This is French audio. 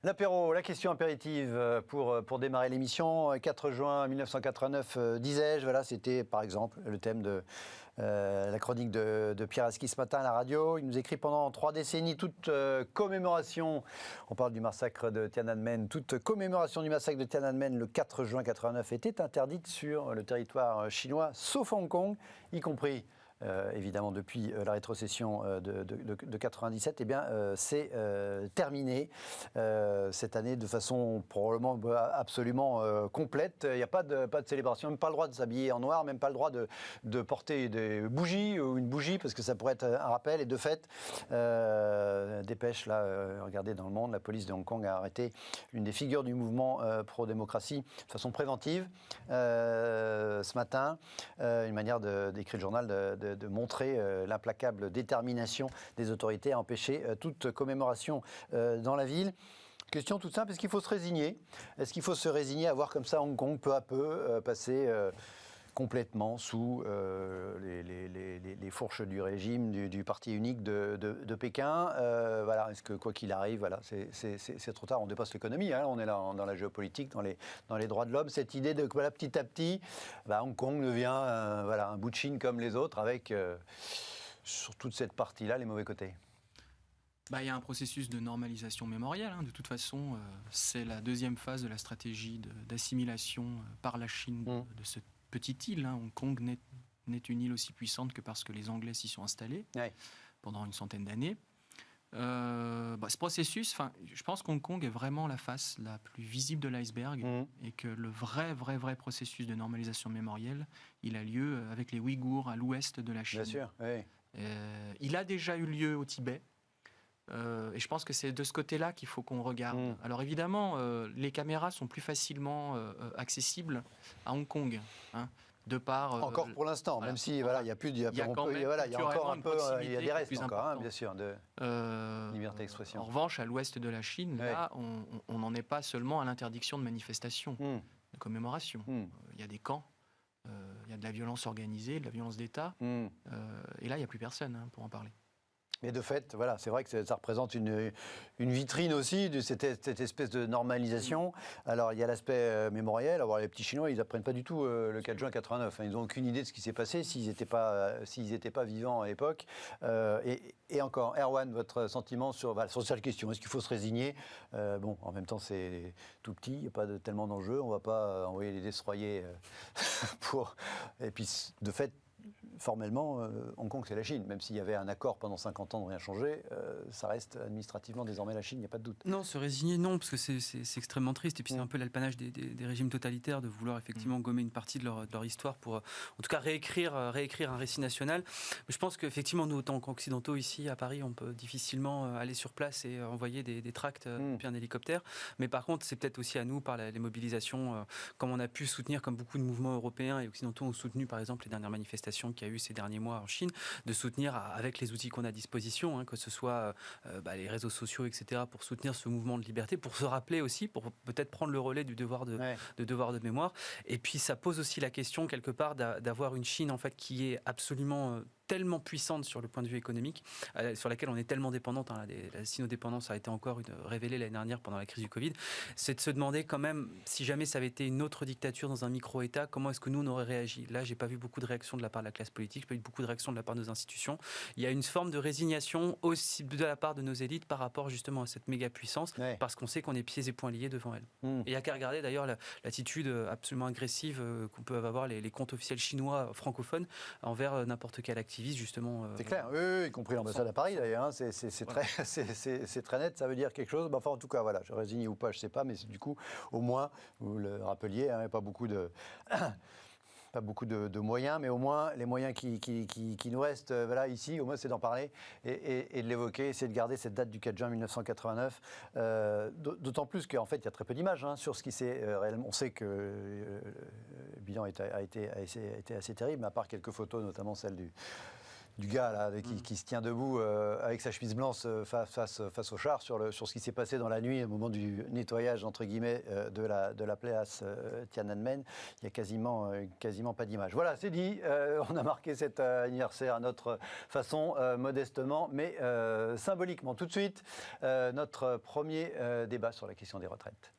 L'apéro, la question impérative pour démarrer l'émission. 4 juin 1989, disais-je, voilà, c'était par exemple le thème de la chronique de Pierre Aski ce matin à la radio. Il nous écrit pendant 3 décennies, toute commémoration, on parle du massacre de Tiananmen, toute commémoration du massacre de Tiananmen le 4 juin 89 était interdite sur le territoire chinois, sauf Hong Kong, y compris évidemment depuis la rétrocession de 97, eh bien c'est terminé cette année de façon probablement absolument complète. Il n'y a pas de célébration, même pas le droit de s'habiller en noir, même pas le droit de porter des bougies ou une bougie parce que ça pourrait être un rappel. Et de fait, dépêche là, regardez dans le monde, la police de Hong Kong a arrêté une des figures du mouvement pro-démocratie de façon préventive ce matin. Une manière d'écrire le journal de montrer l'implacable détermination des autorités à empêcher toute commémoration dans la ville. Question toute simple, est-ce qu'il faut se résigner ? Est-ce qu'il faut se résigner à voir comme ça Hong Kong peu à peu passer complètement sous les fourches du régime, du parti unique de Pékin. Voilà, est-ce que quoi qu'il arrive, voilà, c'est trop tard, on dépasse l'économie, hein, on est là dans la géopolitique, dans les droits de l'homme. Cette idée de voilà, petit à petit, Hong Kong devient voilà, un bout de Chine comme les autres, avec sur toute cette partie-là les mauvais côtés. Il y a un processus de normalisation mémorielle. De toute façon, c'est la deuxième phase de la stratégie d'assimilation par la Chine de cette petite île. Hong Kong n'est une île aussi puissante que parce que les Anglais s'y sont installés pendant une centaine d'années. Ce processus, je pense qu'Hong Kong est vraiment la face la plus visible de l'iceberg et que le vrai processus de normalisation mémorielle, il a lieu avec les Ouïghours à l'ouest de la Chine. Bien sûr, oui. Il a déjà eu lieu au Tibet. Et je pense que c'est de ce côté-là qu'il faut qu'on regarde. Alors évidemment, les caméras sont plus facilement accessibles à Hong Kong, de par... encore pour l'instant, voilà, même si voilà, il y a plus, il y a encore un peu, il y a des restes encore, bien sûr, de liberté d'expression. En revanche, à l'ouest de la Chine, là, on n'en est pas seulement à l'interdiction de manifestations, de commémoration. Il y a des camps, il y a de la violence organisée, de la violence d'État, et là, il n'y a plus personne pour en parler. Mais de fait, voilà, c'est vrai que ça représente une vitrine aussi de cette espèce de normalisation. Alors, il y a l'aspect mémoriel. Alors, les petits Chinois, ils n'apprennent pas du tout le 4 juin 89. Ils n'ont aucune idée de ce qui s'est passé s'ils n'étaient pas vivants à l'époque. Et encore, Erwan, votre sentiment sur cette question, est-ce qu'il faut se résigner ? En même temps, c'est tout petit, il n'y a pas tellement d'enjeux. On ne va pas envoyer les destroyers pour... Et puis, de fait, formellement, Hong Kong, c'est la Chine. Même s'il y avait un accord pendant 50 ans de rien changer, ça reste administrativement désormais la Chine, il n'y a pas de doute. Non, se résigner, non, parce que c'est extrêmement triste. Et puis c'est un peu l'apanage des régimes totalitaires de vouloir effectivement gommer une partie de leur histoire pour, en tout cas, réécrire un récit national. Mais je pense qu'effectivement, nous, autant qu'occidentaux, ici, à Paris, on peut difficilement aller sur place et envoyer des tracts puis un hélicoptère. Mais par contre, c'est peut-être aussi à nous, par les mobilisations, comme on a pu soutenir, comme beaucoup de mouvements européens et occidentaux ont soutenu, par exemple, les dernières manifestations qu'il y a eu ces derniers mois en Chine, de soutenir avec les outils qu'on a à disposition, que ce soit les réseaux sociaux, etc., pour soutenir ce mouvement de liberté, pour se rappeler aussi, pour peut-être prendre le relais du devoir de mémoire. Et puis ça pose aussi la question, quelque part, d'avoir une Chine en fait, qui est absolument... tellement puissante sur le point de vue économique, sur laquelle on est tellement dépendante. La sino-dépendance a été encore révélée l'année dernière pendant la crise du Covid. C'est de se demander quand même, si jamais ça avait été une autre dictature dans un micro-État, comment est-ce que nous, on aurait réagi ? Là, j'ai pas vu beaucoup de réactions de la part de la classe politique, j'ai pas vu beaucoup de réactions de la part de nos institutions. Il y a une forme de résignation aussi de la part de nos élites par rapport justement à cette méga-puissance, parce qu'on sait qu'on est pieds et poings liés devant elle. Et il n'y a qu'à regarder d'ailleurs l'attitude absolument agressive qu'on peut avoir les comptes officiels chinois francophones envers n'importe quel activiste. Justement, c'est clair, oui, y compris l'ambassade à Paris d'ailleurs, c'est très net, ça veut dire quelque chose. En tout cas, voilà, je résigne ou pas, je ne sais pas, mais du coup, au moins, vous le rappeliez, il n'y a pas beaucoup de... Pas beaucoup de moyens, mais au moins les moyens qui nous restent ici, au moins c'est d'en parler et de l'évoquer, c'est de garder cette date du 4 juin 1989. D'autant plus qu'en fait il y a très peu d'images sur ce qui s'est réellement. On sait que le bilan a été assez terrible, mais à part quelques photos, notamment celle du gars là, qui se tient debout avec sa chemise blanche face au char sur ce qui s'est passé dans la nuit au moment du nettoyage entre guillemets de la place Tiananmen. Il n'y a quasiment pas d'image. Voilà, c'est dit. On a marqué cet anniversaire à notre façon, modestement, mais symboliquement. Tout de suite, notre premier débat sur la question des retraites.